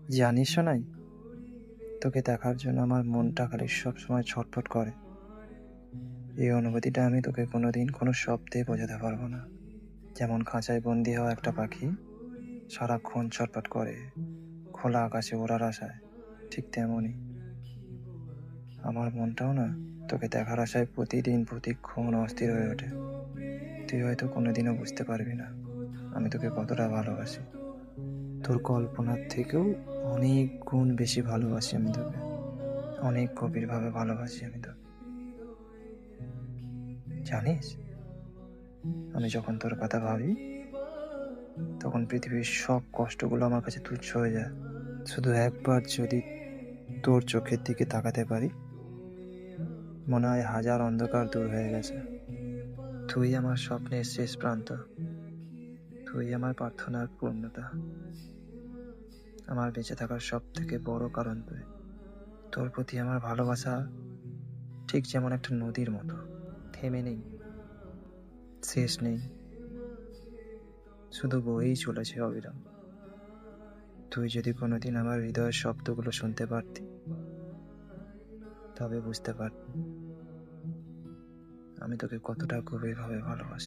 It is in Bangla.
জানিস নাই, তোকে দেখার জন্য আমার মনটা খালি সবসময় ছটফট করে। এই অনুভূতিটা আমি তোকে কোনোদিন কোনো শব্দে বোঝাতে পারবো না। যেমন খাঁচায় বন্দি হওয়া একটা পাখি সারাক্ষণ ছটফট করে খোলা আকাশে ওড়ার আশায়, ঠিক তেমনই আমার মনটাও না তোকে দেখার আশায় প্রতিদিন প্রতিক্ষণ অস্থির হয়ে ওঠে। তুই হয়তো কোনোদিনও বুঝতে পারবি না আমি তোকে কতটা ভালোবাসি। তোর কল্পনার থেকেও অনেক গুণ বেশি ভালোবাসি আমি তোকে, অনেক গভীরভাবে ভালোবাসি আমি তোকে। জানিস, আমি যখন তোর কথা ভাবি তখন পৃথিবীর সব কষ্টগুলো আমার কাছে তুচ্ছ হয়ে যায়। শুধু একবার যদি তোর চোখের দিকে তাকাতে পারি, মনে হয় হাজার অন্ধকার দূর হয়ে গেছে। তুই আমার স্বপ্নের শেষ প্রান্ত, তুই আমার প্রার্থনার পূর্ণতা, আমার বেঁচে থাকার সব থেকে বড় কারণ তুই। তোর প্রতি আমার ভালোবাসা ঠিক যেমন একটা নদীর মতো, থেমে নেই, শেষ নেই, শুধু বয়েই চলেছে অবিরাম। তুই যদি কোনোদিন আমার হৃদয়ের শব্দগুলো শুনতে পারতি, তবে বুঝতে পারতি আমি তোকে কতটা গভীরভাবে ভালোবাসি।